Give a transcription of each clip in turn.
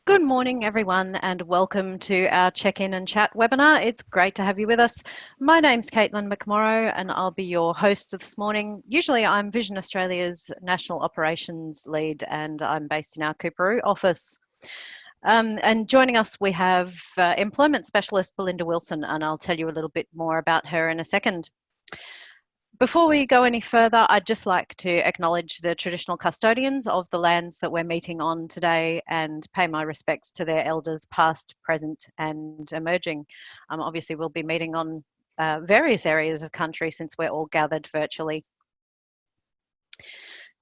Good morning, everyone, and welcome to our check-in and chat webinar. It's great to have you with us. My name's Caitlin McMorrow, and I'll be your host this morning. Usually I'm Vision Australia's National Operations Lead, and I'm based in our Coorparoo office. And joining us, we have Employment Specialist Belinda Wilson, and I'll tell you a little bit more about her in a second. Before we go any further, I'd just like to acknowledge the traditional custodians of the lands that we're meeting on today and pay my respects to their elders past, present and emerging. Obviously, we'll be meeting on various areas of country since we're all gathered virtually.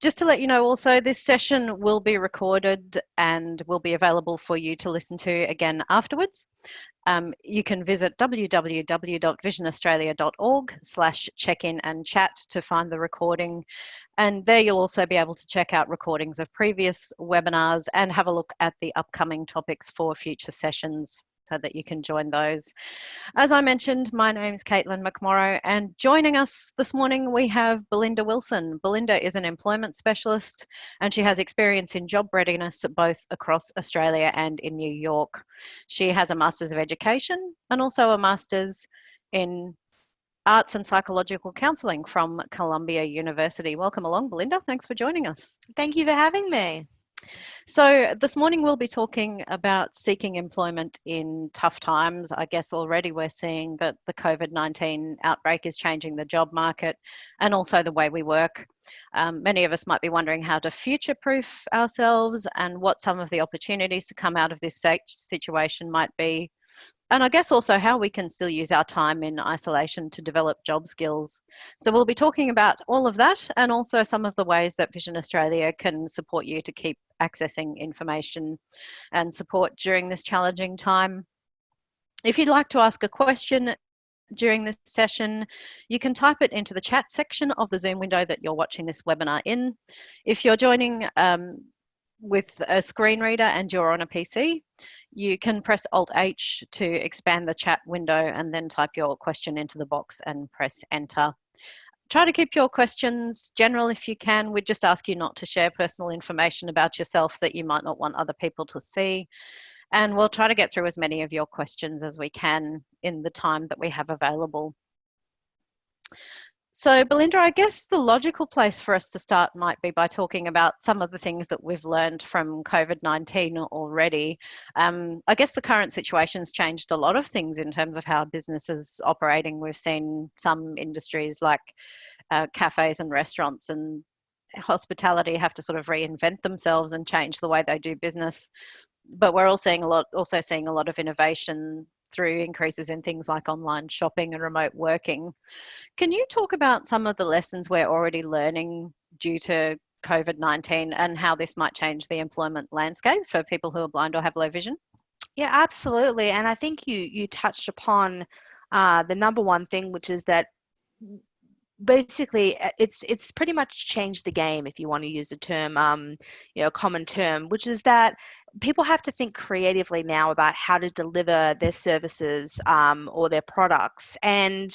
Just to let you know also, this session will be recorded and will be available for you to listen to again afterwards. You can visit www.visionaustralia.org/check-in and chat to find the recording. And there you'll also be able to check out recordings of previous webinars and have a look at the upcoming topics for future sessions so that you can join those. As I mentioned, my name is Caitlin McMorrow, and joining us this morning we have Belinda Wilson. Belinda is an employment specialist and she has experience in job readiness both across Australia and in New York. She has a Master's of Education and also a Master's in Arts and Psychological Counselling from Columbia University. Welcome along, Belinda. Thanks for joining us. Thank you for having me. So this morning we'll be talking about seeking employment in tough times. I guess already we're seeing that the COVID-19 outbreak is changing the job market and also the way we work. Many of us might be wondering how to future-proof ourselves and what some of the opportunities to come out of this situation might be. And I guess also how we can still use our time in isolation to develop job skills. So we'll be talking about all of that and also some of the ways that Vision Australia can support you to keep accessing information and support during this challenging time. If you'd like to ask a question during this session, you can type it into the chat section of the Zoom window that you're watching this webinar in. If you're joining with a screen reader and you're on a PC, you can press Alt-H to expand the chat window and then type your question into the box and press enter. Try to keep your questions general if you can. We'd just ask you not to share personal information about yourself that you might not want other people to see. And we'll try to get through as many of your questions as we can in the time that we have available. So Belinda, I guess the logical place for us to start might be by talking about some of the things that we've learned from COVID-19 already. I guess the current situation's changed a lot of things in terms of how business is operating. We've seen some industries like cafes and restaurants and hospitality have to sort of reinvent themselves and change the way they do business. But we're also seeing a lot of innovation through increases in things like online shopping and remote working. Can you talk about some of the lessons we're already learning due to COVID-19 and how this might change the employment landscape for people who are blind or have low vision? Yeah, absolutely. And I think you touched upon the number one thing, which is that basically it's pretty much changed the game, if you want to use a term, a common term, which is that people have to think creatively now about how to deliver their services or their products. And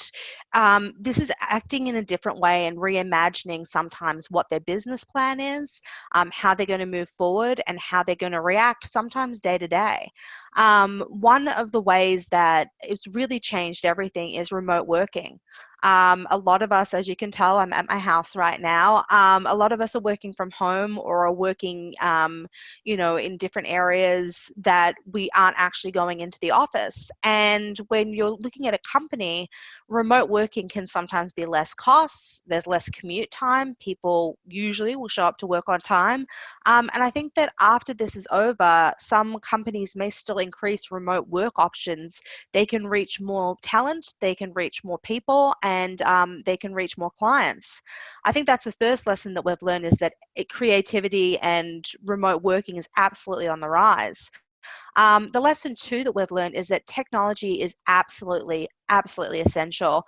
this is acting in a different way and reimagining sometimes what their business plan is, how they're going to move forward and how they're going to react sometimes day to day. One of the ways that it's really changed everything is remote working. A lot of us, as you can tell, I'm at my house right now. A lot of us are working from home or are working, in different areas that we aren't actually going into the office. And when you're looking at a company, remote working can sometimes be less costs. There's less commute time. People usually will show up to work on time. And I think that after this is over, some companies may still increase remote work options. They can reach more talent, they can reach more people, and they can reach more clients. I think that's the first lesson that we've learned, is that creativity and remote working is absolutely on the rise. The lesson two that we've learned is that technology is absolutely essential.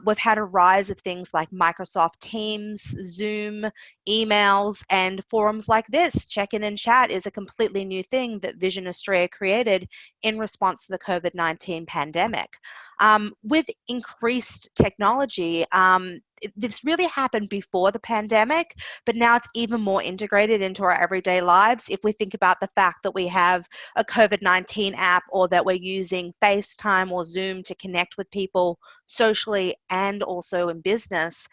We've had a rise of things like Microsoft Teams, Zoom, emails, and forums like this. Check-in and chat is a completely new thing that Vision Australia created in response to the COVID-19 pandemic. With increased technology, this really happened before the pandemic, but now it's even more integrated into our everyday lives. If we think about the fact that we have a COVID-19 app, or that we're using FaceTime or Zoom to connect with people socially and also in business,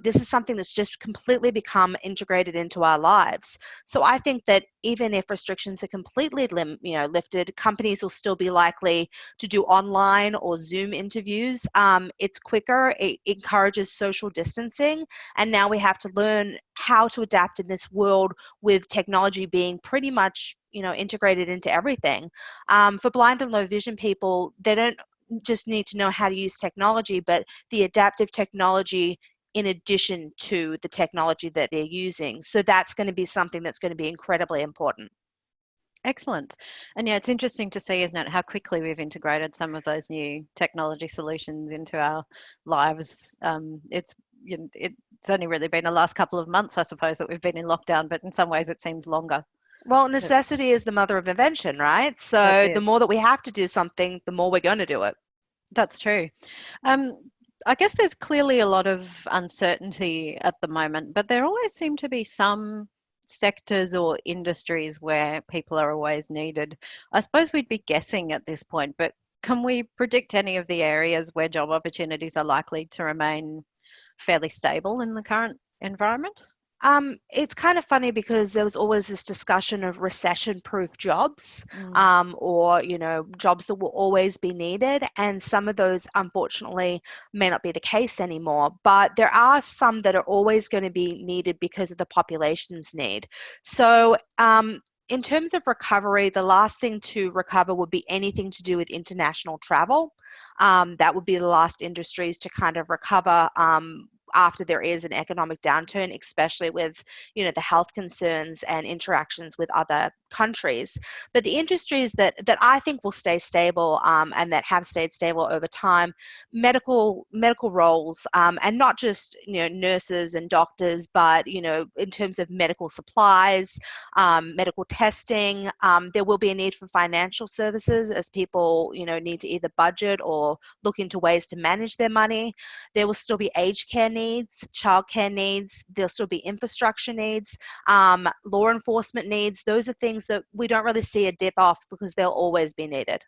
this is something that's just completely become integrated into our lives. So I think that even if restrictions are completely lifted, companies will still be likely to do online or Zoom interviews. It's quicker, it encourages social distancing, and now we have to learn how to adapt in this world with technology being pretty much integrated into everything. For blind and low vision people, they don't just need to know how to use technology, but the adaptive technology in addition to the technology that they're using. So that's going to be something that's going to be incredibly important. Excellent. And yeah, it's interesting to see, isn't it, how quickly we've integrated some of those new technology solutions into our lives. It's only really been the last couple of months, I suppose, that we've been in lockdown, but in some ways it seems longer. Well, necessity is the mother of invention, right? That's So the it. more that we have to do something, the more we're going to do it. That's true. Um, I guess there's clearly a lot of uncertainty at the moment, but there always seem to be some sectors or industries where people are always needed. I suppose we'd be guessing at this point, but can we predict any of the areas where job opportunities are likely to remain fairly stable in the current environment? It's kind of funny because there was always this discussion of recession-proof jobs, Mm. or jobs that will always be needed, and some of those, unfortunately, may not be the case anymore. But there are some that are always going to be needed because of the population's need. So, in terms of recovery, the last thing to recover would be anything to do with international travel. That would be the last industries to kind of recover. After there is an economic downturn, especially with the health concerns and interactions with other countries. But the industries that I think will stay stable, and that have stayed stable over time, medical roles, and not just nurses and doctors, but in terms of medical supplies, medical testing. There will be a need for financial services as people need to either budget or look into ways to manage their money. There will still be aged care needs, childcare needs. There'll still be infrastructure needs, law enforcement needs. Those are things that we don't really see a dip off because they'll always be needed.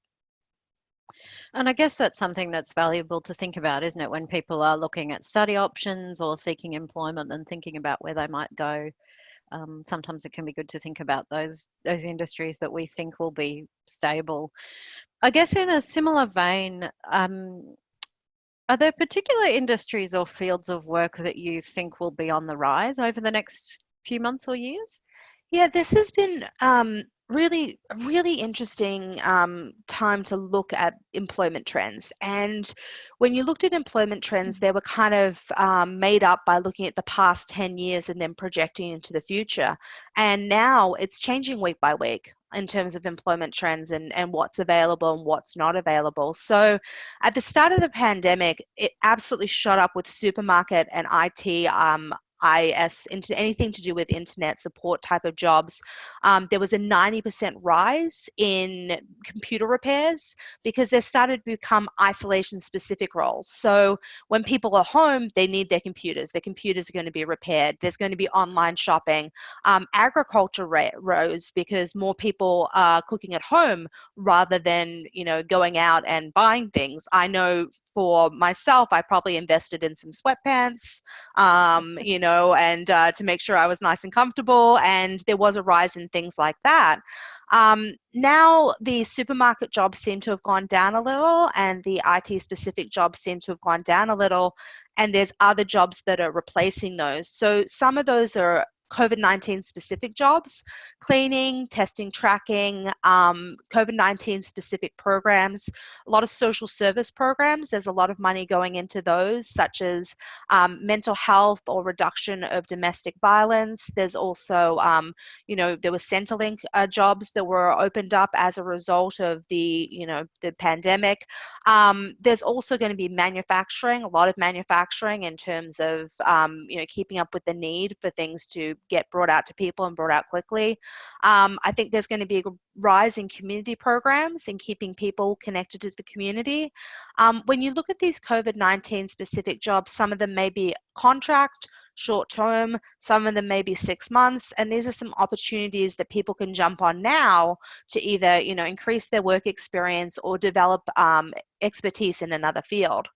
And I guess that's something that's valuable to think about, isn't it, when people are looking at study options or seeking employment and thinking about where they might go. Sometimes it can be good to think about those industries that we think will be stable. I guess in a similar vein, are there particular industries or fields of work that you think will be on the rise over the next few months or years? Yeah, this has been really, really interesting time to look at employment trends. And when you looked at employment trends, they were kind of made up by looking at the past 10 years and then projecting into the future. And now it's changing week by week in terms of employment trends and what's available and what's not available. So at the start of the pandemic, it absolutely shot up with supermarket and IT, into anything to do with internet support type of jobs. There was a 90% rise in computer repairs because there started to become isolation specific roles. So when people are home, they need their computers. Their computers are going to be repaired. There's going to be online shopping. Agriculture rose because more people are cooking at home rather than going out and buying things. I know for myself, I probably invested in some sweatpants, and to make sure I was nice and comfortable. And there was a rise in things like that. Now the supermarket jobs seem to have gone down a little, and the IT specific jobs seem to have gone down a little. And there's other jobs that are replacing those. So some of those are COVID-19 specific jobs, cleaning, testing, tracking, COVID-19 specific programs, a lot of social service programs. There's a lot of money going into those, such as mental health or reduction of domestic violence. There's also, there were Centrelink jobs that were opened up as a result of the pandemic. There's also going to be manufacturing, a lot of manufacturing in terms of, keeping up with the need for things to to get brought out to people and brought out quickly. I think there's going to be a rise in community programs and keeping people connected to the community. When you look at these COVID-19 specific jobs, some of them may be contract, short term, some of them may be 6 months, and these are some opportunities that people can jump on now to either, you know, increase their work experience or develop expertise in another field.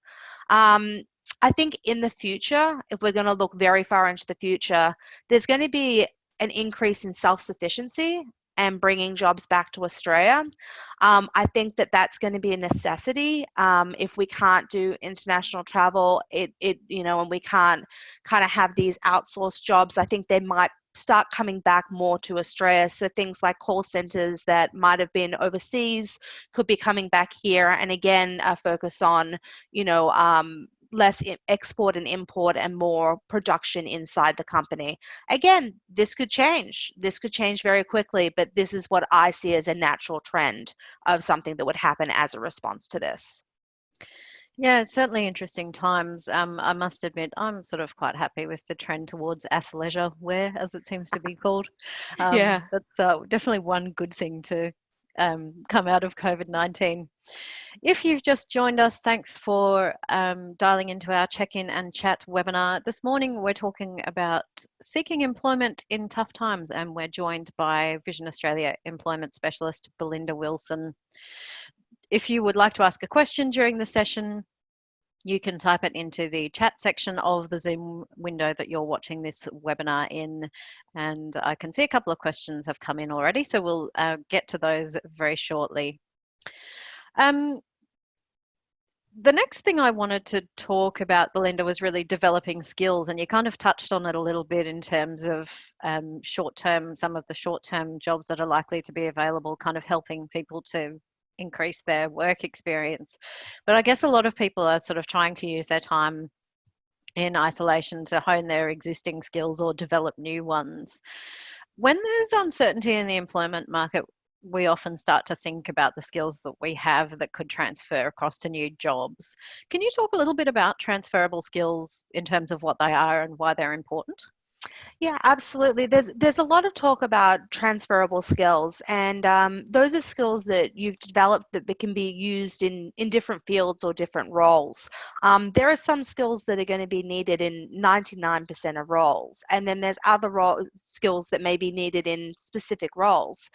I think in the future, if we're going to look very far into the future, there's going to be an increase in self-sufficiency and bringing jobs back to Australia. I think that that's going to be a necessity. If we can't do international travel, you know, and we can't kind of have these outsourced jobs, I think they might start coming back more to Australia. So things like call centers that might have been overseas could be coming back here. And again, a focus on, you know, less export and import and more production inside the company. Again, this could change. This could change very quickly, but this is what I see as a natural trend of something that would happen as a response to this. Yeah, it's certainly interesting times. I must admit, I'm sort of quite happy with the trend towards athleisure wear, as it seems to be called. Yeah. That's definitely one good thing to come out of COVID-19. If you've just joined us, thanks for dialing into our check-in and chat webinar. This morning, we're talking about seeking employment in tough times, and we're joined by Vision Australia Employment Specialist Belinda Wilson. If you would like to ask a question during the session, you can type it into the chat section of the Zoom window that you're watching this webinar in. And I can see a couple of questions have come in already, so we'll get to those very shortly. The next thing I wanted to talk about, Belinda, was really developing skills, and you kind of touched on it a little bit in terms of short-term, some of the short-term jobs that are likely to be available, kind of helping people to increase their work experience. But I guess a lot of people are sort of trying to use their time in isolation to hone their existing skills or develop new ones. When there's uncertainty in the employment market, we often start to think about the skills that we have that could transfer across to new jobs. Can you talk a little bit about transferable skills in terms of what they are and why they're important? Yeah, absolutely. There's a lot of talk about transferable skills, and those are skills that you've developed that can be used in different fields or different roles. There are some skills that are going to be needed in 99% of roles, and then there's other skills that may be needed in specific roles.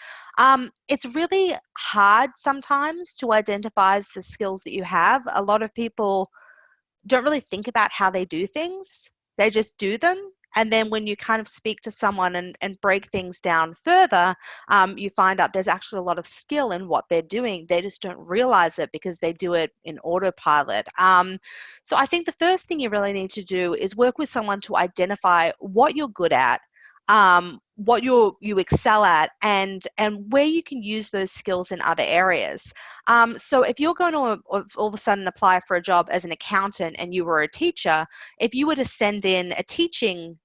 It's really hard sometimes to identify the skills that you have. A lot of people don't really think about how they do things. They just do them. And then when you kind of speak to someone and break things down further, you find out there's actually a lot of skill in what they're doing. They just don't realize it because they do it in autopilot. So I think the first thing you really need to do is work with someone to identify what you're good at, what you excel at, and where you can use those skills in other areas. So if you're going to all of a sudden apply for a job as an accountant and you were a teacher, if you were to send in a teaching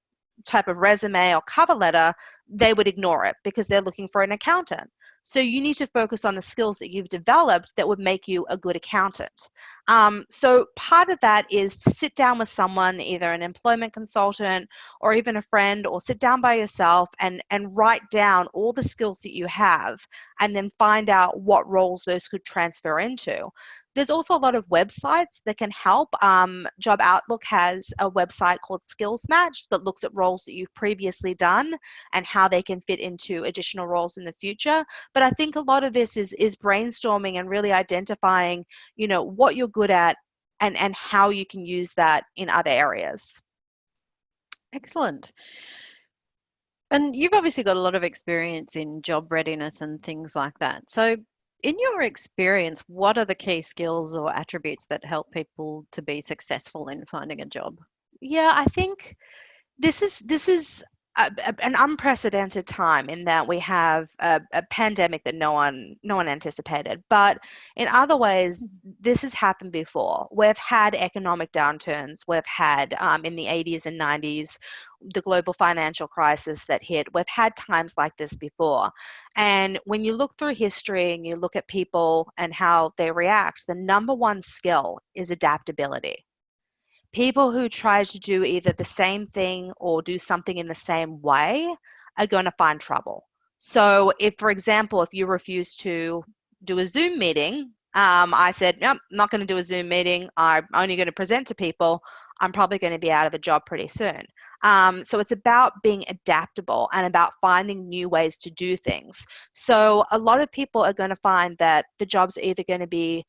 type of resume or cover letter, they would ignore it because they're looking for an accountant. So you need to focus on the skills that you've developed that would make you a good accountant. So part of that is to sit down with someone, either an employment consultant or even a friend, or sit down by yourself and write down all the skills that you have, and then find out what roles those could transfer into. There's also a lot of websites that can help. Job Outlook has a website called Skills Match that looks at roles that you've previously done and how they can fit into additional roles in the future. But I think a lot of this is brainstorming and really identifying, you know, what you're good at and how you can use that in other areas. Excellent. And you've obviously got a lot of experience in job readiness and things like that. So in your experience, what are the key skills or attributes that help people to be successful in finding a job? Yeah, I think this is an unprecedented time in that we have a pandemic that no one anticipated. But in other ways, this has happened before. We've had economic downturns. We've had in the 80s and 90s the global financial crisis that hit. We've had times like this before. And when you look through history and you look at people and how they react, the number one skill is adaptability. People who try to do either the same thing or do something in the same way are going to find trouble. So if, for example, if you refuse to do a Zoom meeting, I said, nope, I'm not going to do a Zoom meeting. I'm only going to present to people. I'm probably going to be out of a job pretty soon. So it's about being adaptable and about finding new ways to do things. So a lot of people are going to find that the job's either going to be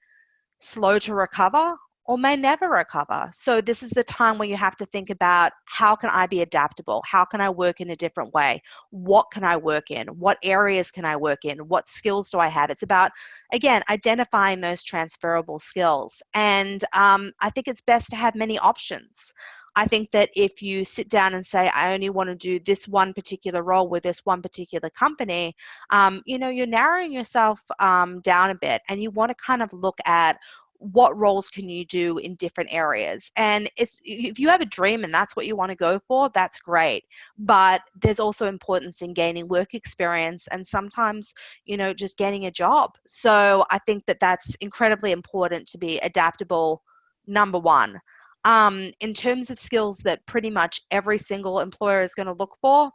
slow to recover or may never recover. So this is the time where you have to think about, how can I be adaptable? How can I work in a different way? What can I work in? What areas can I work in? What skills do I have? It's about, again, identifying those transferable skills. And I think it's best to have many options. I think that if you sit down and say, I only want to do this one particular role with this one particular company, you're narrowing yourself down a bit, and you want to kind of look at what roles can you do in different areas. And if you have a dream and that's what you want to go for, that's great. But there's also importance in gaining work experience and sometimes, just getting a job. So I think that that's incredibly important, to be adaptable, number one. In terms of skills that pretty much every single employer is going to look for,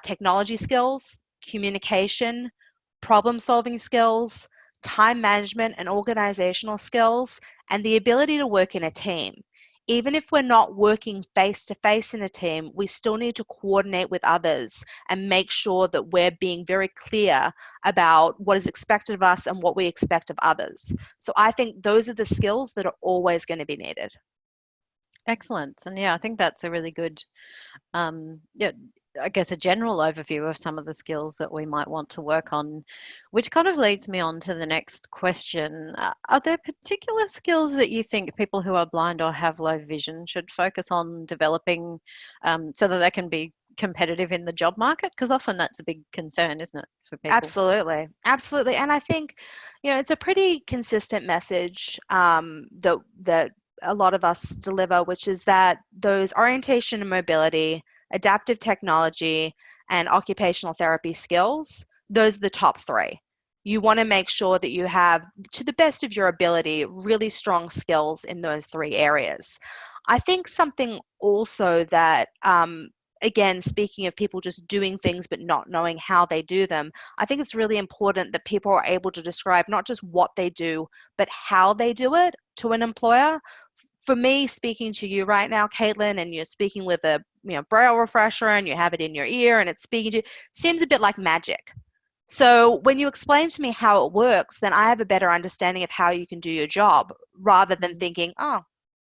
technology skills, communication, problem solving skills, time management and organizational skills, and the ability to work in a team. Even if we're not working face to face in a team, we still need to coordinate with others and make sure that we're being very clear about what is expected of us and what we expect of others. So I think those are the skills that are always going to be needed. Excellent. And yeah, I think that's a really good, yeah, I guess a general overview of some of the skills that we might want to work on, which kind of leads me on to the next question. Are there particular skills that you think people who are blind or have low vision should focus on developing, so that they can be competitive in the job market? Because often that's a big concern, isn't it, for people? Absolutely, absolutely. And I think, it's a pretty consistent message that a lot of us deliver, which is that those orientation and mobility, adaptive technology, and occupational therapy skills, those are the top three. You want to make sure that you have, to the best of your ability, really strong skills in those three areas. I think something also that, again, speaking of people just doing things but not knowing how they do them, I think it's really important that people are able to describe not just what they do, but how they do it to an employer. For me, speaking to you right now, Caitlin, and you're speaking with a braille refresher and you have it in your ear and it's speaking to you, seems a bit like magic. So when you explain to me how it works, then I have a better understanding of how you can do your job, rather than thinking, oh,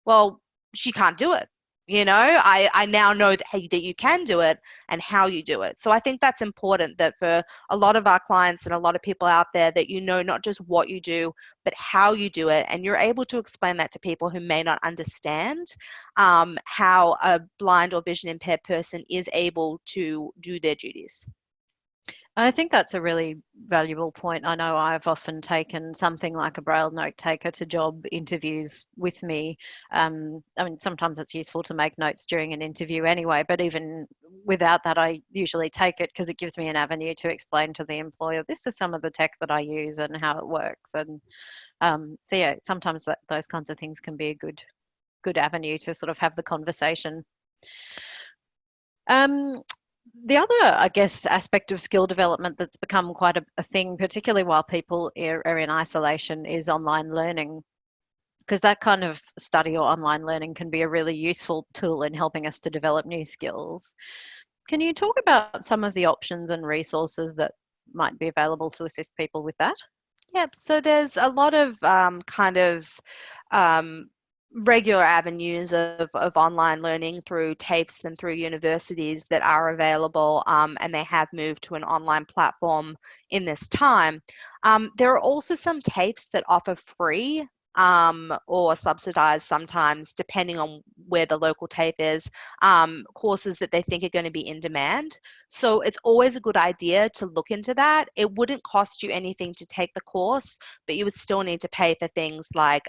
well, she can't do it. I now know that, hey, that you can do it and how you do it. So I think that's important, that for a lot of our clients and a lot of people out there, that not just what you do, but how you do it. And you're able to explain that to people who may not understand how a blind or vision impaired person is able to do their duties. I think that's a really valuable point. I know I've often taken something like a braille note taker to job interviews with me. I mean, sometimes it's useful to make notes during an interview anyway, but even without that, I usually take it because it gives me an avenue to explain to the employer, this is some of the tech that I use and how it works. And so yeah, sometimes those kinds of things can be a good avenue to sort of have the conversation. The other, I guess, aspect of skill development that's become quite a thing, particularly while people are in isolation, is online learning. Because that kind of study or online learning can be a really useful tool in helping us to develop new skills. Can you talk about some of the options and resources that might be available to assist people with that? Yep. So there's a lot of um, regular avenues of online learning through Tafes and through universities that are available, and they have moved to an online platform in this time. There are also some Tafes that offer free or subsidized, sometimes depending on where the local TAFE is, courses that they think are going to be in demand. So it's always a good idea to look into that. It wouldn't cost you anything to take the course, but you would still need to pay for things like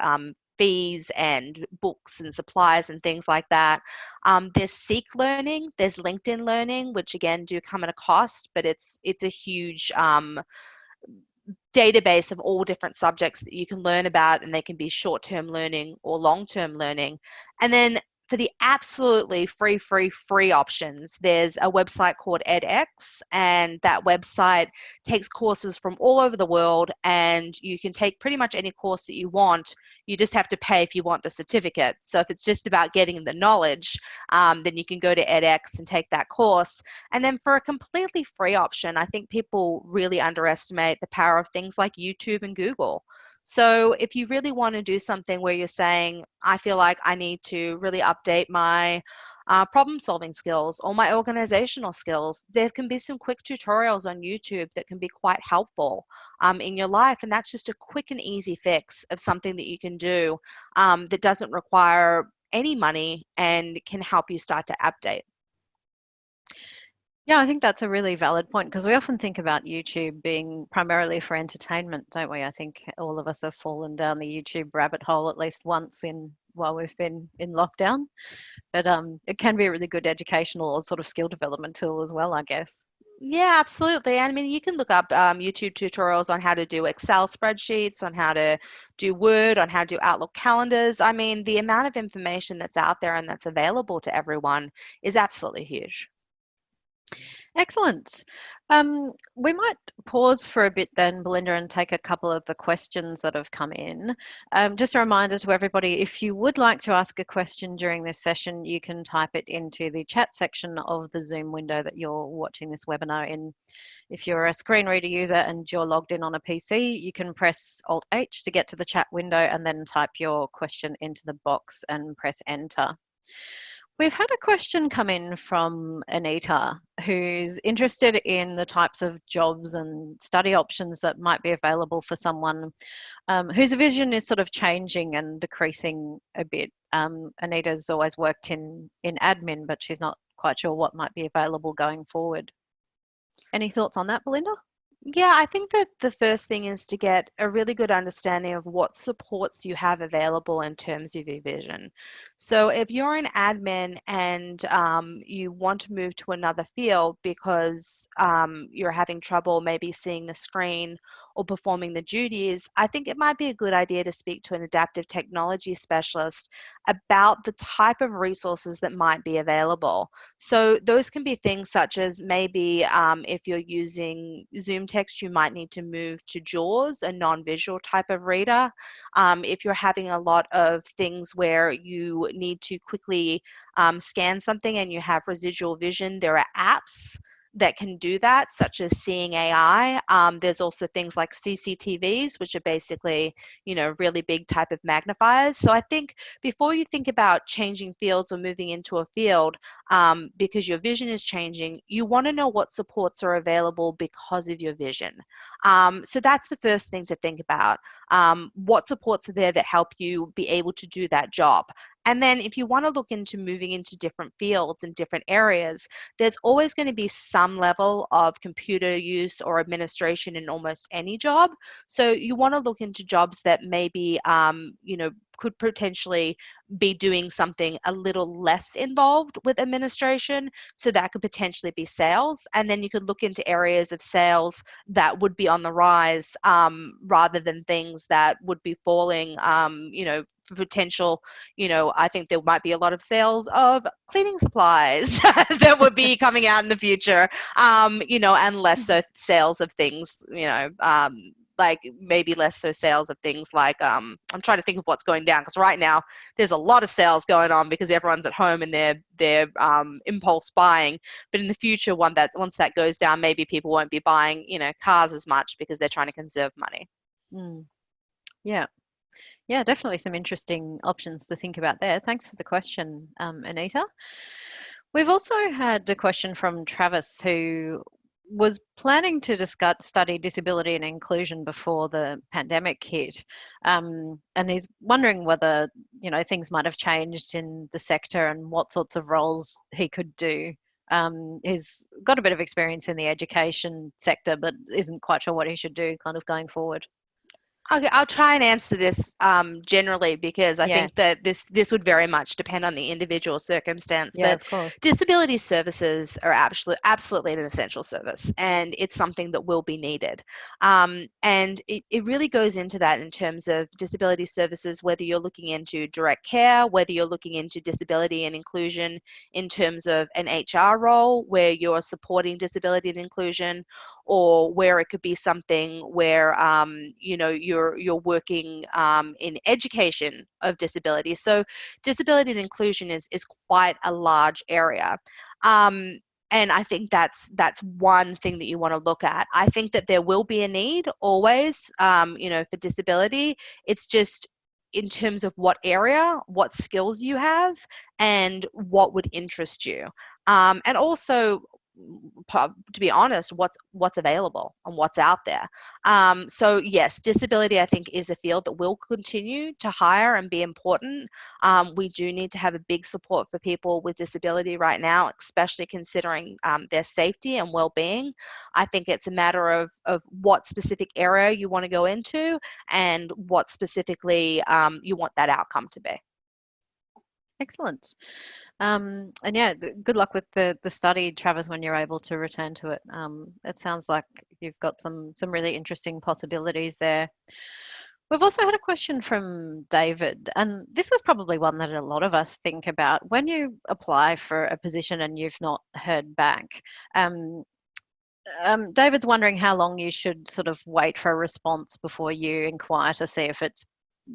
fees and books and supplies and things like that. There's Seek Learning, there's LinkedIn Learning, which again do come at a cost, but it's a huge database of all different subjects that you can learn about, and they can be short-term learning or long-term learning. And then for the absolutely free options, there's a website called edX, and that website takes courses from all over the world, and you can take pretty much any course that you want. You just have to pay if you want the certificate. So if it's just about getting the knowledge, then you can go to edX and take that course. And then for a completely free option, I think people really underestimate the power of things like YouTube and Google. So if you really want to do something where you're saying, I feel like I need to really update my problem solving skills or my organizational skills, there can be some quick tutorials on YouTube that can be quite helpful in your life. And that's just a quick and easy fix of something that you can do that doesn't require any money and can help you start to update. Yeah, I think that's a really valid point because we often think about YouTube being primarily for entertainment, don't we? I think all of us have fallen down the YouTube rabbit hole at least once in while we've been in lockdown. But it can be a really good educational or sort of skill development tool as well, I guess. Yeah, absolutely. I mean, you can look up YouTube tutorials on how to do Excel spreadsheets, on how to do Word, on how to do Outlook calendars. I mean, the amount of information that's out there and that's available to everyone is absolutely huge. Excellent. We might pause for a bit then, Belinda, and take a couple of the questions that have come in. Just a reminder to everybody, if you would like to ask a question during this session, you can type it into the chat section of the Zoom window that you're watching this webinar in. If you're a screen reader user and you're logged in on a PC, you can press Alt-H to get to the chat window and then type your question into the box and press Enter. We've had a question come in from Anita, who's interested in the types of jobs and study options that might be available for someone whose vision is sort of changing and decreasing a bit. Anita's always worked in admin, but she's not quite sure what might be available going forward. Any thoughts on that, Belinda? Yeah, I think that the first thing is to get a really good understanding of what supports you have available in terms of your vision. So if you're an admin and you want to move to another field because you're having trouble maybe seeing the screen or performing the duties, I think it might be a good idea to speak to an adaptive technology specialist about the type of resources that might be available. So those can be things such as maybe if you're using Zoom text, you might need to move to JAWS, a non-visual type of reader. If you're having a lot of things where you need to quickly scan something and you have residual vision, there are apps that can do that, such as Seeing AI. There's also things like CCTVs, which are basically, really big type of magnifiers. So I think before you think about changing fields or moving into a field, because your vision is changing, you want to know what supports are available because of your vision. So that's the first thing to think about. What supports are there that help you be able to do that job? And then if you want to look into moving into different fields and different areas, there's always going to be some level of computer use or administration in almost any job. So you want to look into jobs that maybe, could potentially be doing something a little less involved with administration. So that could potentially be sales. And then you could look into areas of sales that would be on the rise rather than things that would be falling, for potential, I think there might be a lot of sales of cleaning supplies that would be coming out in the future, and less so sales of things, like maybe less so sales of things like, I'm trying to think of what's going down, because right now there's a lot of sales going on because everyone's at home and they're impulse buying. But in the future, once that goes down, maybe people won't be buying, cars as much because they're trying to conserve money. Yeah. Yeah, definitely some interesting options to think about there. Thanks for the question, Anita. We've also had a question from Travis, who was planning to study disability and inclusion before the pandemic hit, and he's wondering whether things might have changed in the sector and what sorts of roles he could do. He's got a bit of experience in the education sector, but isn't quite sure what he should do kind of going forward. Okay, I'll try and answer this generally, because I Yeah, think that this would very much depend on the individual circumstance. yeah, But of course. disability services are absolutely an essential service, and it's something that will be needed. And it really goes into that in terms of disability services, whether you're looking into direct care, whether you're looking into disability and inclusion in terms of an HR role where you're supporting disability and inclusion, or where it could be something where you're working in education of disability. So disability and inclusion is quite a large area. And I think that's one thing that you want to look at. I think that there will be a need always, for disability. It's just in terms of what area, what skills you have, and what would interest you. And also, to be honest, what's available and what's out there. So yes, disability, I think, is a field that will continue to hire and be important. We do need to have a big support for people with disability right now, especially considering their safety and well-being. I think it's a matter of what specific area you want to go into and what specifically you want that outcome to be. Excellent. And yeah, good luck with the study, Travis, when you're able to return to it. It sounds like you've got some really interesting possibilities there. We've also had a question from David, and this is probably one that a lot of us think about. When you apply for a position and you've not heard back, um, David's wondering how long you should sort of wait for a response before you inquire to see if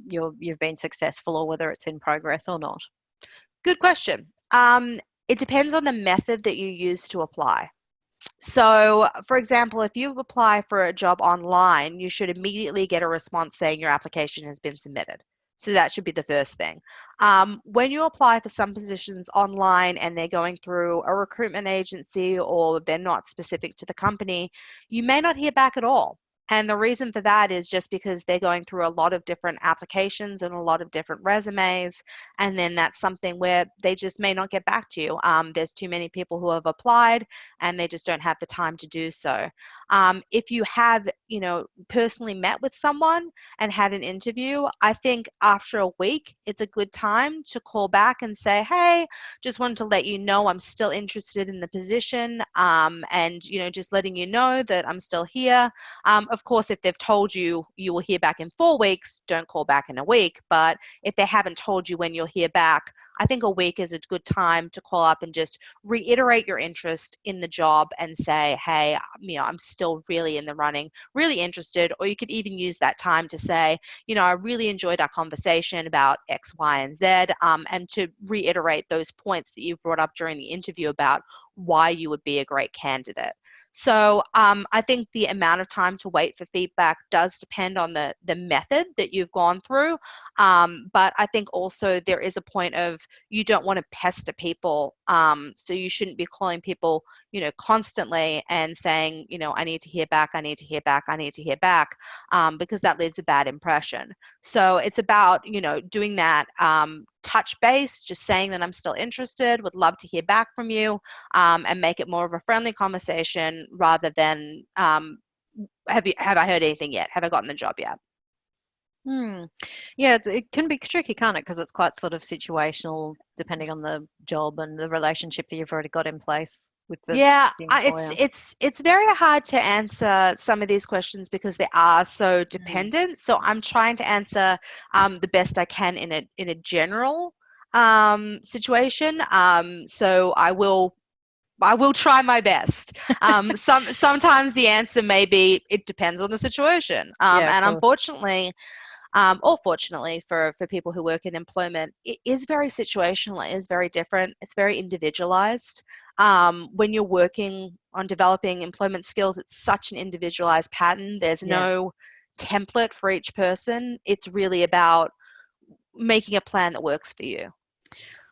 you've been successful or whether it's in progress or not. Good question. It depends on the method that you use to apply. So, for example, if you apply for a job online, you should immediately get a response saying your application has been submitted. So that should be the first thing. When you apply for some positions online and they're going through a recruitment agency or they're not specific to the company, you may not hear back at all. And the reason for that is just because they're going through a lot of different applications and a lot of different resumes. And then that's something where they just may not get back to you. There's too many people who have applied and they just don't have the time to do so. If you have, personally met with someone and had an interview, I think after a week, it's a good time to call back and say, hey, just wanted to let you know I'm still interested in the position, and, just letting you know that I'm still here. Of course, if they've told you you will hear back in 4 weeks, don't call back in a week. But if they haven't told you when you'll hear back, I think a week is a good time to call up and just reiterate your interest in the job and say, hey, I'm still really in the running, really interested. Or you could even use that time to say, I really enjoyed our conversation about X, Y, and Z, and to reiterate those points that you've brought up during the interview about why you would be a great candidate. So I think the amount of time to wait for feedback does depend on the method that you've gone through. But I think also there is a point of you don't want to pester people. So you shouldn't be calling people, constantly and saying, I need to hear back, I need to hear back, I need to hear back, because that leaves a bad impression. So it's about, doing that touch base, just saying that I'm still interested, would love to hear back from you, and make it more of a friendly conversation rather than have I heard anything yet? Have I gotten the job yet? Yeah, it can be tricky, can't it? Because it's quite sort of situational, depending on the job and the relationship that you've already got in place with Yeah, the it's employer. it's very hard to answer some of these questions because they are so Mm, dependent. So I'm trying to answer the best I can in a general situation. So I will try my best. Sometimes the answer may be it depends on the situation. yeah, of And course. unfortunately, or fortunately for people who work in employment, it is very situational. It is very different. It's very individualized. When you're working on developing employment skills, it's such an individualized pattern. There's Yeah. no template for each person. It's really about making a plan that works for you.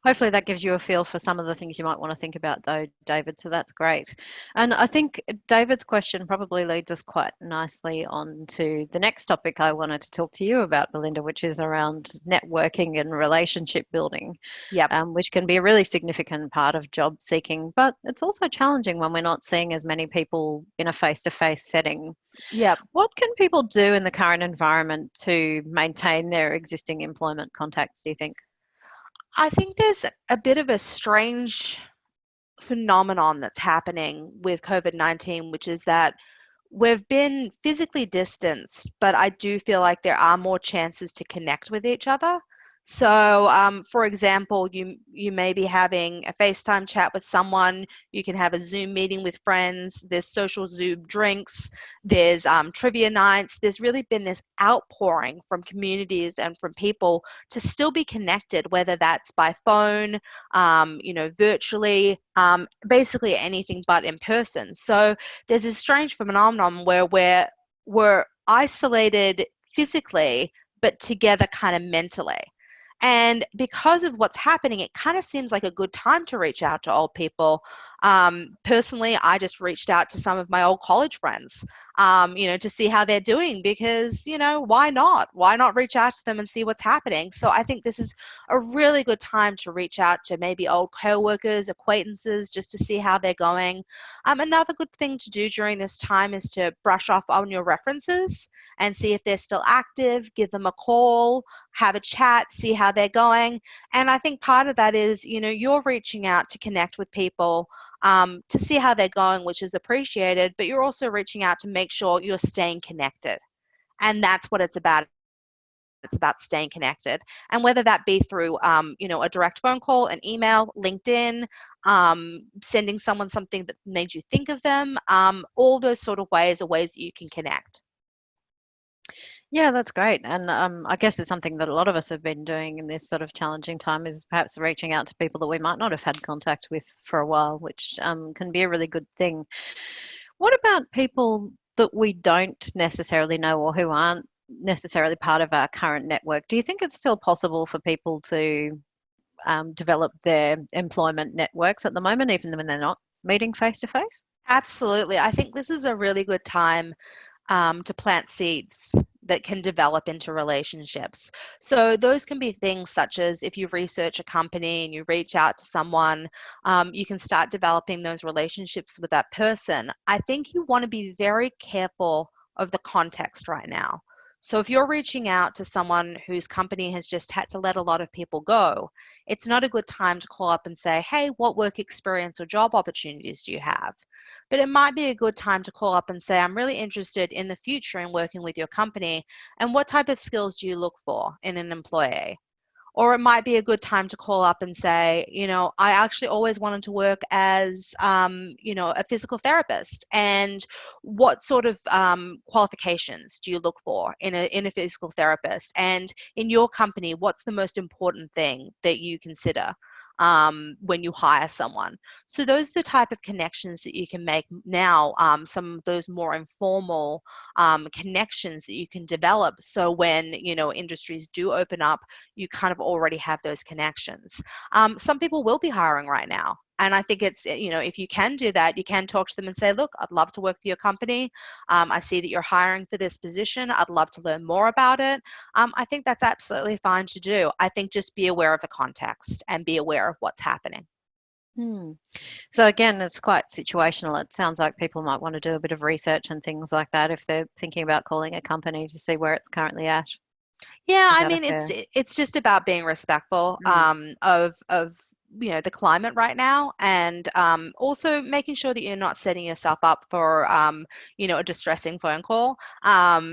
Hopefully that gives you a feel for some of the things you might want to think about, though, David. So that's great. And I think David's question probably leads us quite nicely on to the next topic I wanted to talk to you about, Belinda, which is around networking and relationship building, Yep. which can be a really significant part of job seeking. But it's also challenging when we're not seeing as many people in a face to face setting. Yep. What can people do in the current environment to maintain their existing employment contacts, do you think? I think there's a bit of a strange phenomenon that's happening with COVID-19, which is that we've been physically distanced, but I do feel like there are more chances to connect with each other. So, for example, you may be having a FaceTime chat with someone. You can have a Zoom meeting with friends. There's social Zoom drinks. There's trivia nights. There's really been this outpouring from communities and from people to still be connected, whether that's by phone, virtually, basically anything but in person. So there's this strange phenomenon where we're isolated physically, but together kind of mentally. And because of what's happening, it kind of seems like a good time to reach out to old people. Personally, I just reached out to some of my old college friends, to see how they're doing because, why not? Why not reach out to them and see what's happening? So I think this is a really good time to reach out to maybe old coworkers, acquaintances, just to see how they're going. Another good thing to do during this time is to brush off on your references and see if they're still active, give them a call, have a chat, see how they're going. And I think part of that is, you're reaching out to connect with people, to see how they're going, which is appreciated, but you're also reaching out to make sure you're staying connected. And that's what it's about. It's about staying connected. And whether that be through, a direct phone call, an email, LinkedIn, sending someone something that made you think of them, all those sort of ways are ways that you can connect. Yeah, that's great. And I guess it's something that a lot of us have been doing in this sort of challenging time is perhaps reaching out to people that we might not have had contact with for a while, which can be a really good thing. What about people that we don't necessarily know or who aren't necessarily part of our current network? Do you think it's still possible for people to develop their employment networks at the moment, even when they're not meeting face to face? Absolutely. I think this is a really good time to plant seeds that can develop into relationships. So those can be things such as if you research a company and you reach out to someone, you can start developing those relationships with that person. I think you want to be very careful of the context right now. So if you're reaching out to someone whose company has just had to let a lot of people go, it's not a good time to call up and say, hey, what work experience or job opportunities do you have? But it might be a good time to call up and say, I'm really interested in the future in working with your company. And what type of skills do you look for in an employee? Or it might be a good time to call up and say, I actually always wanted to work as, a physical therapist. And what sort of qualifications do you look for in a physical therapist? And in your company, what's the most important thing that you consider when you hire someone? So those are the type of connections that you can make now, some of those more informal connections that you can develop. So when, industries do open up, you kind of already have those connections. Some people will be hiring right now. And I think it's, if you can do that, you can talk to them and say, look, I'd love to work for your company. I see that you're hiring for this position. I'd love to learn more about it. I think that's absolutely fine to do. I think just be aware of the context and be aware of what's happening. Hmm. So again, it's quite situational. It sounds like people might want to do a bit of research and things like that if they're thinking about calling a company to see where it's currently at. Yeah, Is I that a mean, fair? it's just about being respectful Mm. of the climate right now, and also making sure that you're not setting yourself up for a distressing phone call.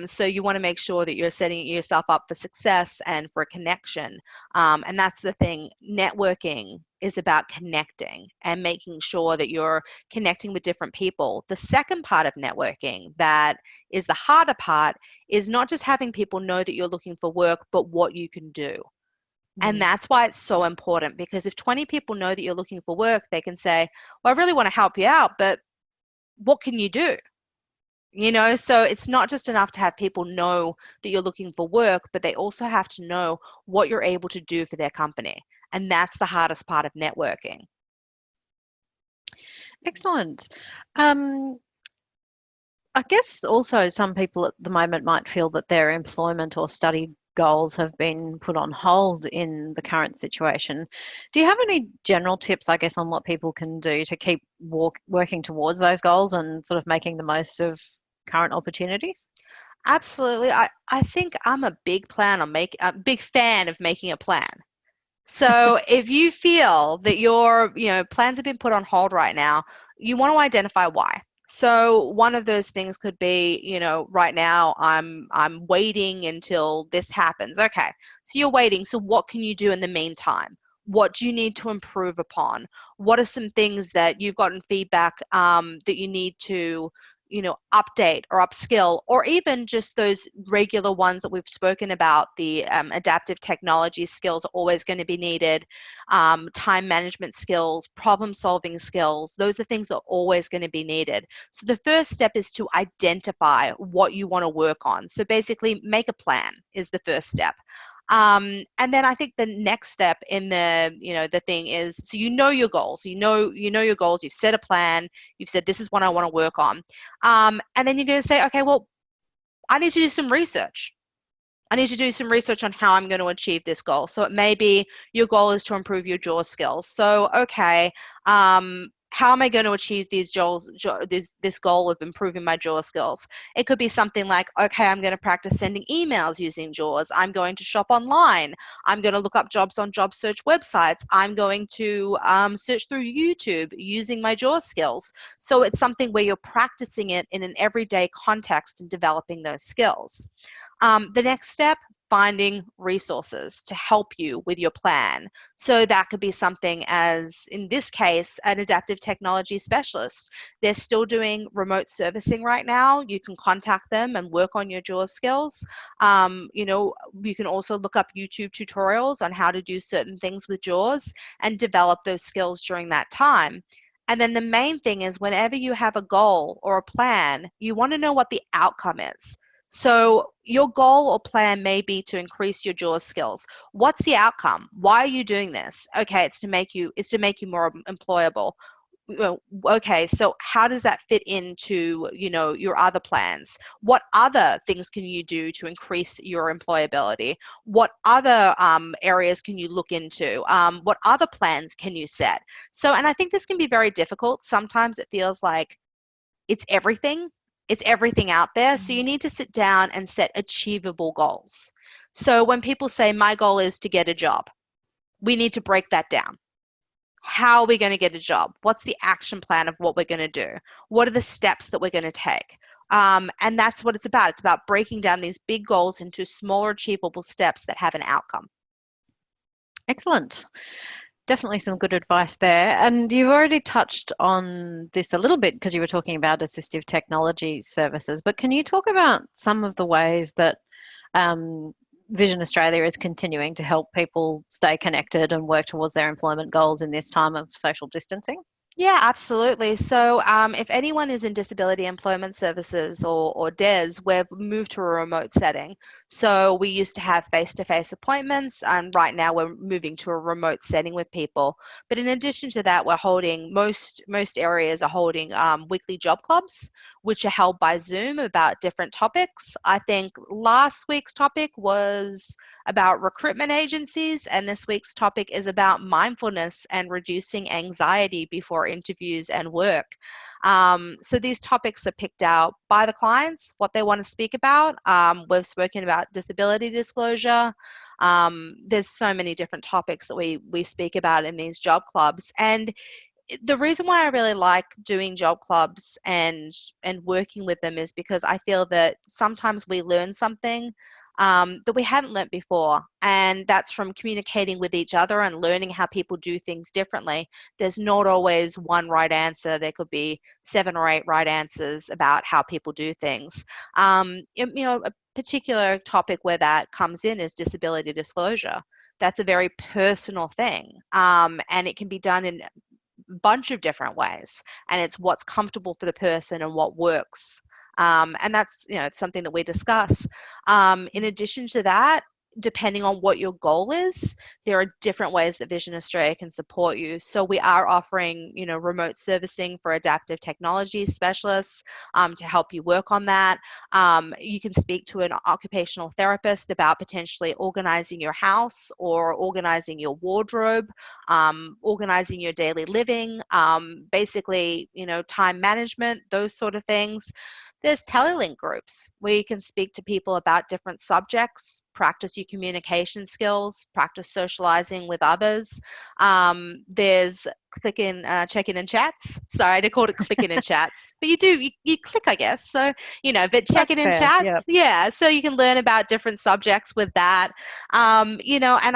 So you want to make sure that you're setting yourself up for success and for a connection. And that's the thing. Networking is about connecting and making sure that you're connecting with different people. The second part of networking that is the harder part is not just having people know that you're looking for work, but what you can do. And Mm. that's why it's so important, because if 20 people know that you're looking for work, they can say, well, I really want to help you out, but what can you do? So it's not just enough to have people know that you're looking for work, but they also have to know what you're able to do for their company. And that's the hardest part of networking. Excellent. I guess also some people at the moment might feel that their employment or study goals have been put on hold in the current situation. Do you have any general tips, I guess, on what people can do to keep working towards those goals and sort of making the most of current opportunities? Absolutely. I think I'm a big big fan of making a plan. So if you feel that your, plans have been put on hold right now, you want to identify why. So one of those things could be, right now I'm waiting until this happens. Okay. So you're waiting. So what can you do in the meantime? What do you need to improve upon? What are some things that you've gotten feedback that you need to update or upskill, or even just those regular ones that we've spoken about? The adaptive technology skills are always going to be needed. Time management skills, problem solving skills, those are things that are always going to be needed. So the first step is to identify what you want to work on. So basically make a plan is the first step. And then I think the next step in the thing is, so your goals, your goals, you've set a plan, you've said, this is what I want to work on. And then you're going to say, okay, well, I need to do some research. I need to do some research on how I'm going to achieve this goal. So it may be your goal is to improve your JAWS skills. So, okay, how am I going to achieve this goal of improving my JAWS skills? It could be something like, okay, I'm going to practice sending emails using JAWS. I'm going to shop online. I'm going to look up jobs on job search websites. I'm going to search through YouTube using my JAWS skills. So it's something where you're practicing it in an everyday context and developing those skills. The next step, finding resources to help you with your plan. So that could be something as, in this case, an adaptive technology specialist. They're still doing remote servicing right now. You can contact them and work on your JAWS skills. You can also look up YouTube tutorials on how to do certain things with JAWS and develop those skills during that time. And then the main thing is, whenever you have a goal or a plan, you want to know what the outcome is. So your goal or plan may be to increase your JAWS skills. What's the outcome? Why are you doing this? Okay, it's to make you more employable. Okay, so how does that fit into your other plans? What other things can you do to increase your employability? What other areas can you look into? What other plans can you set? So, and I think this can be very difficult. Sometimes it feels like it's everything. It's everything out there. So you need to sit down and set achievable goals. So when people say, my goal is to get a job, we need to break that down. How are we going to get a job? What's the action plan of what we're going to do? What are the steps that we're going to take? And that's what it's about. It's about breaking down these big goals into smaller, achievable steps that have an outcome. Excellent. Definitely some good advice there. And you've already touched on this a little bit because you were talking about assistive technology services, but can you talk about some of the ways that Vision Australia is continuing to help people stay connected and work towards their employment goals in this time of social distancing? Yeah, absolutely. So if anyone is in disability employment services or DES, we've moved to a remote setting. So we used to have face-to-face appointments, and right now we're moving to a remote setting with people. But in addition to that, we're holding, most areas are holding weekly job clubs, which are held by Zoom about different topics. I think last week's topic was about recruitment agencies, and this week's topic is about mindfulness and reducing anxiety before interviews and work. So these topics are picked out by the clients, what they want to speak about. We've spoken about disability disclosure. There's so many different topics that we speak about in these job clubs. And the reason why I really like doing job clubs and working with them is because I feel that sometimes we learn something that we hadn't learnt before, and that's from communicating with each other and learning how people do things differently. There's not always one right answer. There could be 7 or 8 right answers about how people do things. A particular topic where that comes in is disability disclosure. That's a very personal thing, and it can be done in bunch of different ways, and it's what's comfortable for the person and what works. And that's it's something that we discuss. In addition to that, depending on what your goal is, there are different ways that Vision Australia can support you. So we are offering, remote servicing for adaptive technology specialists to help you work on that. You can speak to an occupational therapist about potentially organizing your house or organizing your wardrobe, organizing your daily living, basically, time management, those sort of things. There's telelink groups where you can speak to people about different subjects, practice your communication skills, practice socializing with others. There's check-in and chats. Sorry, I called it click-in and chats, but you click, I guess. So, but check-in and fair, chats, yeah. yeah. So you can learn about different subjects with that. And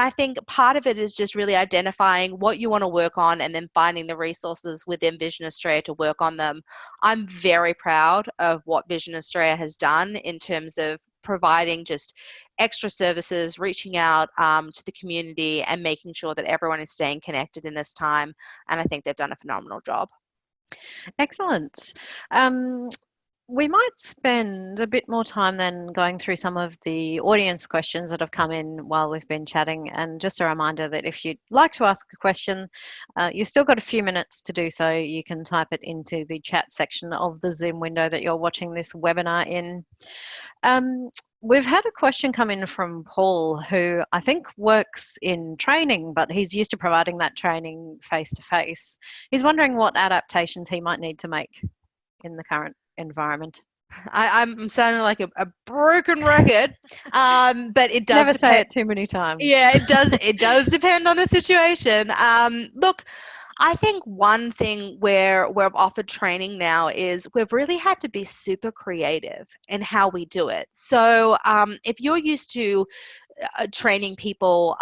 I think part of it is just really identifying what you want to work on and then finding the resources within Vision Australia to work on them. I'm very proud of what Vision Australia has done in terms of providing just extra services, reaching out to the community and making sure that everyone is staying connected in this time. And I think they've done a phenomenal job. Excellent. We might spend a bit more time then going through some of the audience questions that have come in while we've been chatting. And just a reminder that if you'd like to ask a question, you've still got a few minutes to do so. You can type it into the chat section of the Zoom window that you're watching this webinar in. We've had a question come in from Paul, who I think works in training, but he's used to providing that training face to face. He's wondering what adaptations he might need to make in the current environment. I'm sounding like a broken record, but it does Never depend. say it too many times. Yeah, it does. It does depend on the situation. Look, I think one thing where we've offered training now is we've really had to be super creative in how we do it. So if you're used to training people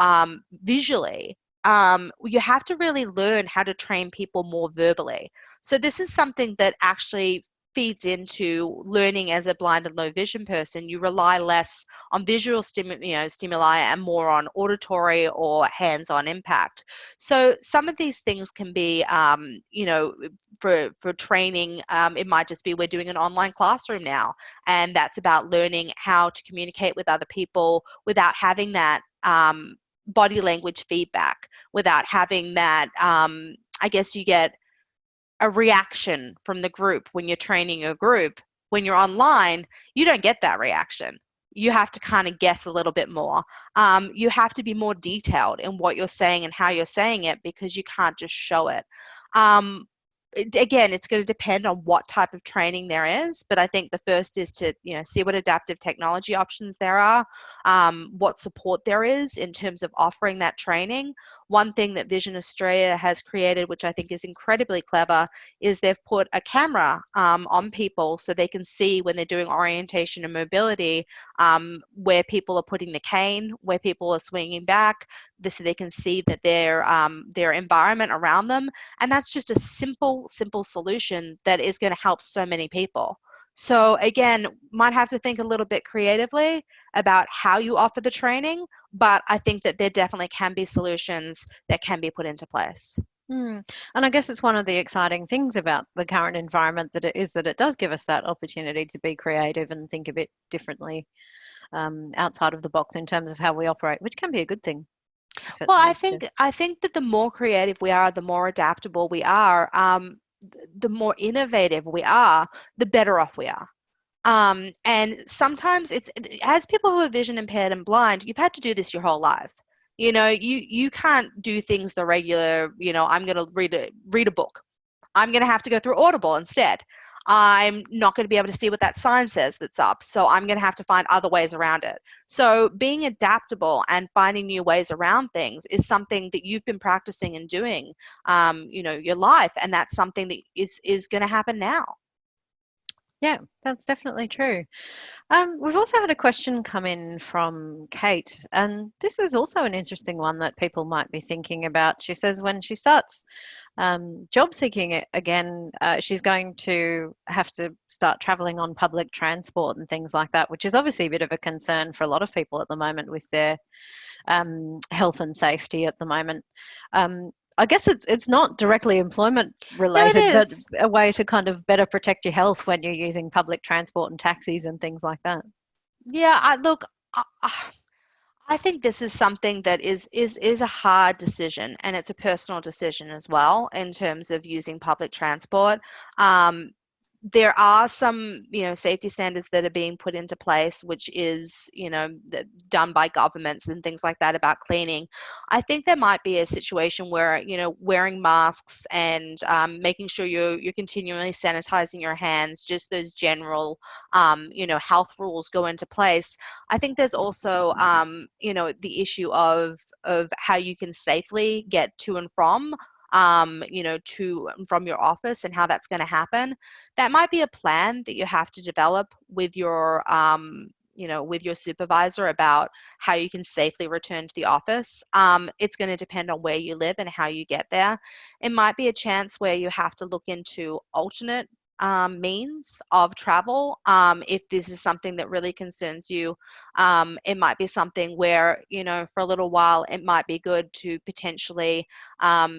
visually, you have to really learn how to train people more verbally. So this is something that actually feeds into learning as a blind and low vision person. You rely less on visual stimuli and more on auditory or hands-on impact. So some of these things can be, for training, it might just be we're doing an online classroom now, and that's about learning how to communicate with other people without having that body language feedback, without having that, I guess you get a reaction from the group when you're training a group. When you're online, you don't get that reaction. You have to kind of guess a little bit more. You have to be more detailed in what you're saying and how you're saying it, because you can't just show it. Again, it's going to depend on what type of training there is, but I think the first is to see what adaptive technology options there are, what support there is in terms of offering that training. One thing that Vision Australia has created, which I think is incredibly clever, is they've put a camera on people so they can see when they're doing orientation and mobility, where people are putting the cane, where people are swinging back, so they can see that their environment around them. And that's just a simple solution that is going to help so many people. So again, might have to think a little bit creatively about how you offer the training, but I think that there definitely can be solutions that can be put into place. And I guess it's one of the exciting things about the current environment that it does give us that opportunity to be creative and think a bit differently, outside of the box in terms of how we operate, which can be a good thing. Well, I think that the more creative we are, the more adaptable we are, the more innovative we are, the better off we are. And sometimes as people who are vision impaired and blind, you've had to do this your whole life. You can't do things the regular, I'm going to read a book. I'm going to have to go through Audible instead. I'm not going to be able to see what that sign says that's up, so I'm going to have to find other ways around it. So being adaptable and finding new ways around things is something that you've been practicing and doing, your life, and that's something that is going to happen now. Yeah, that's definitely true. We've also had a question come in from Kate, and this is also an interesting one that people might be thinking about. She says when she starts job seeking again, she's going to have to start traveling on public transport and things like that, which is obviously a bit of a concern for a lot of people at the moment with their health and safety at the moment. I guess it's not directly employment related, No, but a way to kind of better protect your health when you're using public transport and taxis and things like that. Yeah, I think this is something that is a hard decision, and it's a personal decision as well in terms of using public transport. Um, there are some, safety standards that are being put into place, which is, done by governments and things like that about cleaning. I think there might be a situation where, wearing masks and making sure you're continually sanitizing your hands, just those general, health rules go into place. I think there's also, the issue of how you can safely get to and from, to and from your office, and how that's going to happen. That might be a plan that you have to develop with with your supervisor about how you can safely return to the office. It's going to depend on where you live and how you get there. It might be a chance where you have to look into alternate means of travel. If this is something that really concerns you, it might be something where, for a little while, it might be good to potentially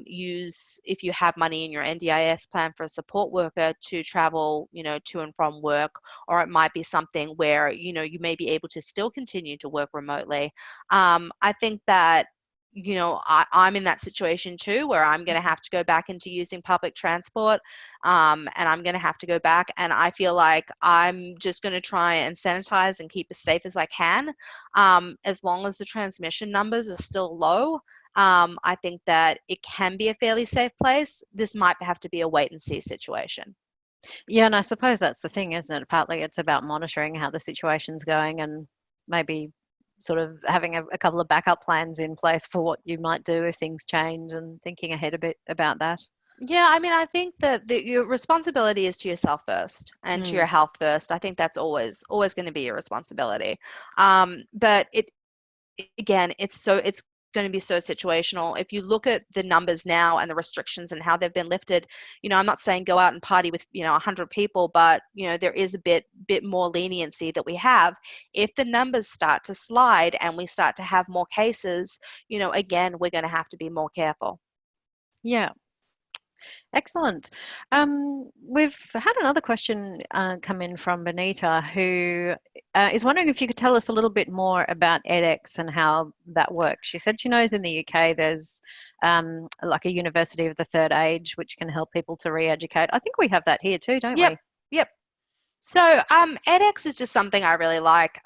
use, if you have money in your NDIS plan, for a support worker to travel, to and from work. Or it might be something where, you may be able to still continue to work remotely. I think that, I'm in that situation too, where I'm going to have to go back into using public transport, and I'm going to have to go back, and I feel like I'm just going to try and sanitize and keep as safe as I can. As long as the transmission numbers are still low, I think that it can be a fairly safe place. This might have to be a wait and see situation. Yeah, and I suppose that's the thing, isn't it? Partly it's about monitoring how the situation's going and maybe sort of having a couple of backup plans in place for what you might do if things change and thinking ahead a bit about that. Yeah, I mean, I think that your responsibility is to yourself first and to your Mm. health first. I think that's always going to be your responsibility. But again, it's going to be so situational. If you look at the numbers now and the restrictions and how they've been lifted, I'm not saying go out and party with 100 people, but there is a bit more leniency that we have. If the numbers start to slide and we start to have more cases, again, we're going to have to be more careful. Yeah, excellent. We've had another question come in from Benita, who is wondering if you could tell us a little bit more about edX and how that works. She said she knows in the UK there's like a university of the third age, which can help people to re-educate. I think we have that here too, don't Yep. we? Yep. So edX is just something I really like.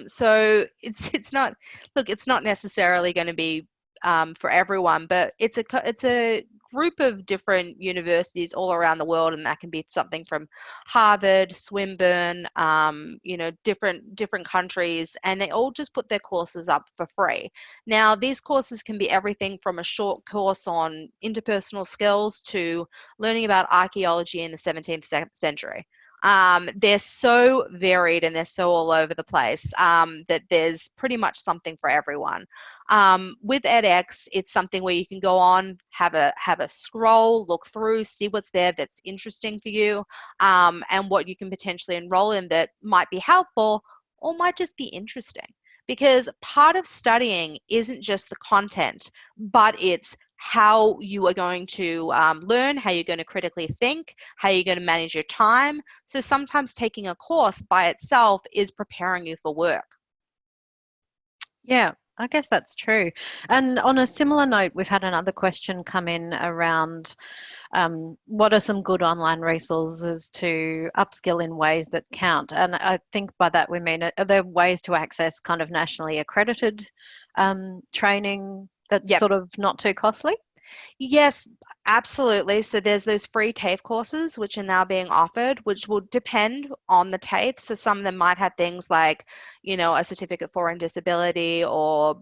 So it's not, look, it's not necessarily going to be for everyone, but it's a group of different universities all around the world, and that can be something from Harvard, Swinburne, different countries, and they all just put their courses up for free. Now, these courses can be everything from a short course on interpersonal skills to learning about archaeology in the 17th century. They're so varied and they're so all over the place, that there's pretty much something for everyone. With edX, it's something where you can go on, have a scroll, look through, see what's there that's interesting for you, and what you can potentially enroll in that might be helpful or might just be interesting. Because part of studying isn't just the content, but it's how you are going to learn, how you're going to critically think, how you're going to manage your time. So sometimes taking a course by itself is preparing you for work. Yeah, I guess that's true. And on a similar note, we've had another question come in around what are some good online resources to upskill in ways that count? And I think by that we mean, are there ways to access kind of nationally accredited training that's Yep. sort of not too costly? Yes, absolutely. So there's those free Tafe courses which are now being offered, which will depend on the Tafe. So some of them might have things like, a certificate for disability, or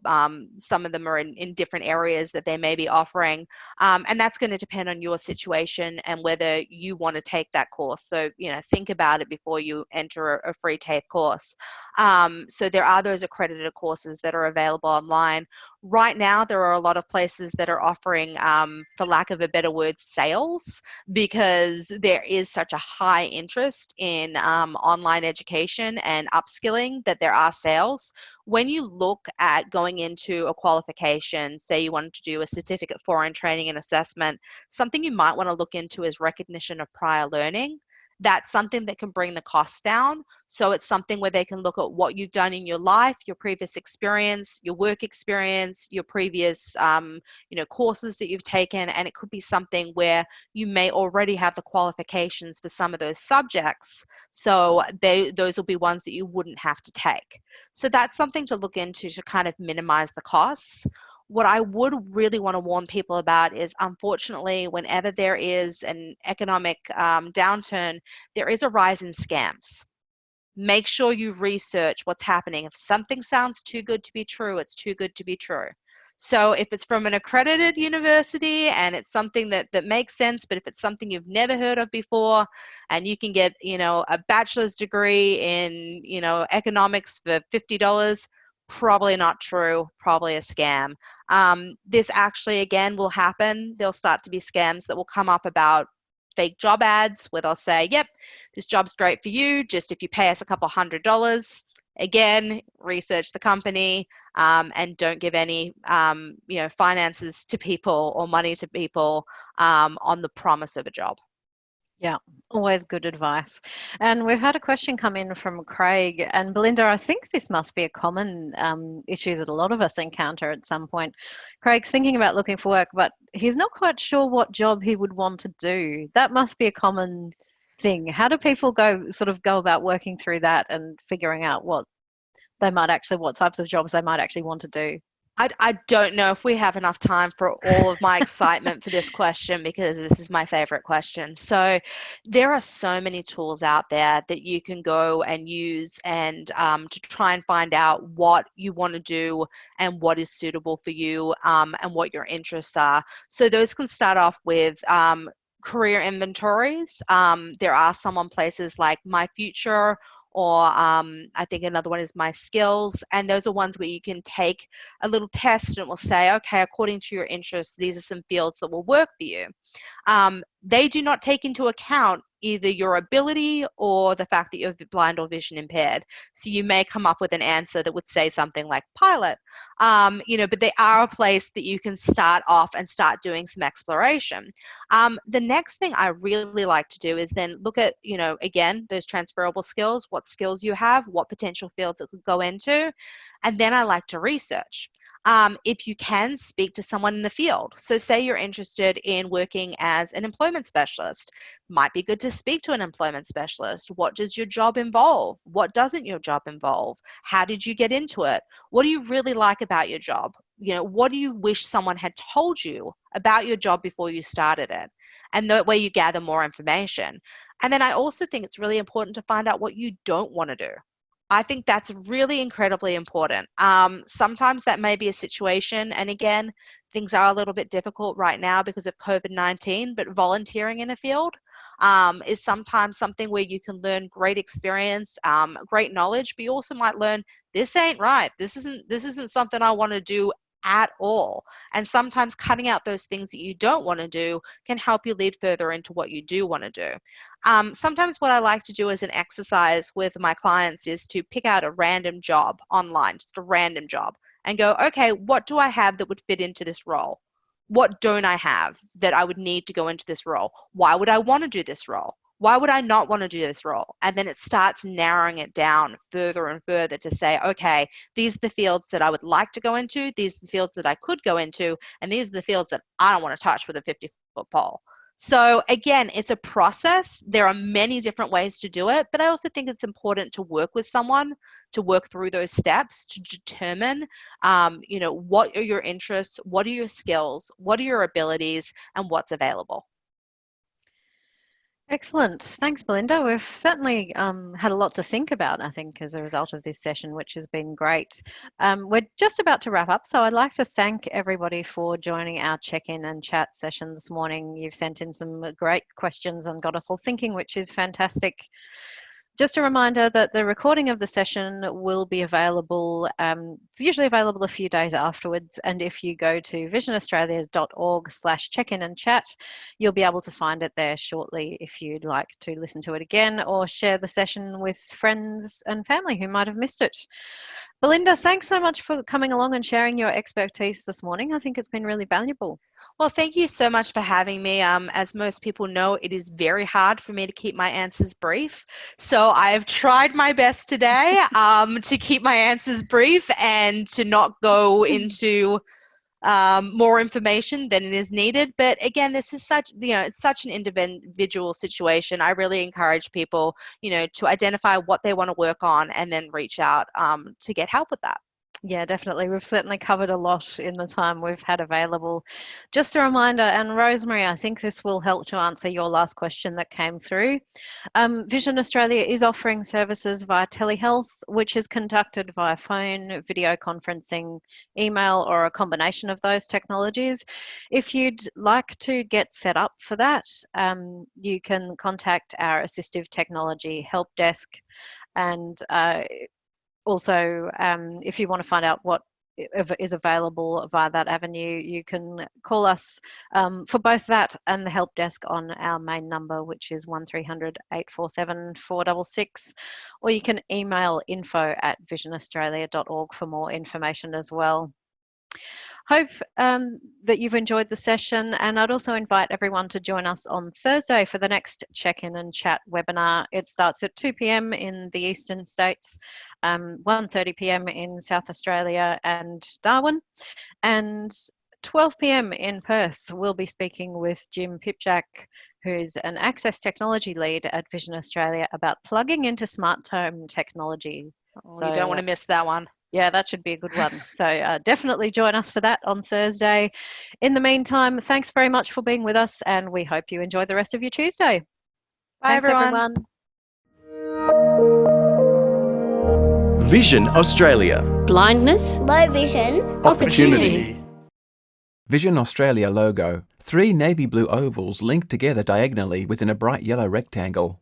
some of them are in different areas that they may be offering. And that's going to depend on your situation and whether you want to take that course. So, think about it before you enter a free Tafe course. So there are those accredited courses that are available online. Right now, there are a lot of places that are offering, for lack of a better word, sales, because there is such a high interest in online education and upskilling that there are sales. When you look at going into a qualification, say you wanted to do a certificate for foreign training and assessment, something you might want to look into is recognition of prior learning. that's something that can bring the costs down. So it's something where they can look at what you've done in your life, your previous experience, your work experience, your previous courses that you've taken, and it could be something where you may already have the qualifications for some of those subjects. So those will be ones that you wouldn't have to take. So that's something to look into to kind of minimize the costs. What I would really want to warn people about is, unfortunately, whenever there is an economic downturn, there is a rise in scams. Make sure you research what's happening. If something sounds too good to be true, it's too good to be true. So if it's from an accredited university and it's something that makes sense, but if it's something you've never heard of before and you can get, a bachelor's degree in, economics for $50, probably not true, probably a scam. This actually, again, will happen. There'll start to be scams that will come up about fake job ads where they'll say, yep, this job's great for you, just if you pay us a couple $100. Again, research the company and don't give any, finances to people or money to people on the promise of a job. Yeah, always good advice. And we've had a question come in from Craig. And Belinda, I think this must be a common issue that a lot of us encounter at some point. Craig's thinking about looking for work, but he's not quite sure what job he would want to do. That must be a common thing. How do people go about working through that and figuring out what types of jobs they might actually want to do? I don't know if we have enough time for all of my excitement for this question, because this is my favorite question. So there are so many tools out there that you can go and use and to try and find out what you want to do and what is suitable for you and what your interests are. So those can start off with career inventories. There are some on places like My Future, or I think another one is My Skills, and those are ones where you can take a little test and it will say, okay, according to your interests, these are some fields that will work for you. They do not take into account either your ability or the fact that you're blind or vision impaired. So you may come up with an answer that would say something like pilot, but they are a place that you can start off and start doing some exploration. The next thing I really like to do is then look at, again, those transferable skills, what skills you have, what potential fields it could go into, and then I like to research. If you can, speak to someone in the field. So say you're interested in working as an employment specialist. Might be good to speak to an employment specialist. What does your job involve? What doesn't your job involve? How did you get into it? What do you really like about your job? What do you wish someone had told you about your job before you started it? And that way you gather more information. And then I also think it's really important to find out what you don't want to do. I think that's really incredibly important. Sometimes that may be a situation, and again, things are a little bit difficult right now because of COVID-19, but volunteering in a field is sometimes something where you can learn great experience, great knowledge, but you also might learn, this ain't right. This isn't something I want to do at all. And sometimes cutting out those things that you don't want to do can help you lead further into what you do want to do. Sometimes what I like to do as an exercise with my clients is to pick out a random job online, just a random job, and go, okay, what do I have that would fit into this role? What don't I have that I would need to go into this role? Why would I want to do this role? Why would I not want to do this role? And then it starts narrowing it down further and further to say, okay, these are the fields that I would like to go into, these are the fields that I could go into, and these are the fields that I don't want to touch with a 50-foot pole. So again, it's a process. There are many different ways to do it, but I also think it's important to work with someone to work through those steps to determine, what are your interests, what are your skills, what are your abilities, and what's available. Excellent. Thanks, Belinda. We've certainly had a lot to think about, I think, as a result of this session, which has been great. We're just about to wrap up, so I'd like to thank everybody for joining our check-in and chat session this morning. You've sent in some great questions and got us all thinking, which is fantastic. Just a reminder that the recording of the session will be available, it's usually available a few days afterwards, and if you go to visionaustralia.org/check-in and chat, you'll be able to find it there shortly if you'd like to listen to it again or share the session with friends and family who might have missed it. Belinda, thanks so much for coming along and sharing your expertise this morning. I think it's been really valuable. Well, thank you so much for having me. As most people know, it is very hard for me to keep my answers brief. So I've tried my best today to keep my answers brief and to not go into more information than is needed. But again, this is such, it's such an individual situation. I really encourage people, to identify what they want to work on and then reach out to get help with that. Yeah, definitely. We've certainly covered a lot in the time we've had available. Just a reminder, and Rosemary, I think this will help to answer your last question that came through. Vision Australia is offering services via telehealth, which is conducted via phone, video conferencing, email, or a combination of those technologies. If you'd like to get set up for that, you can contact our assistive technology help desk, and also, if you want to find out what is available via that avenue, you can call us for both that and the help desk on our main number, which is 1300 847 466, or you can email info@visionaustralia.org for more information as well. Hope that you've enjoyed the session, and I'd also invite everyone to join us on Thursday for the next Check-in and Chat webinar. It starts at 2 p.m. in the eastern states, 1:30 p.m. in South Australia and Darwin, and 12 p.m. in Perth. We'll be speaking with Jim Pipchak, who's an access technology lead at Vision Australia, about plugging into smart home technology. So you don't want to miss that one. Yeah, that should be a good one. So definitely join us for that on Thursday. In the meantime, thanks very much for being with us, and we hope you enjoy the rest of your Tuesday. Bye, Thanks, everyone. Vision Australia. Blindness, low vision, Opportunity. Vision Australia logo. 3 navy blue ovals linked together diagonally within a bright yellow rectangle.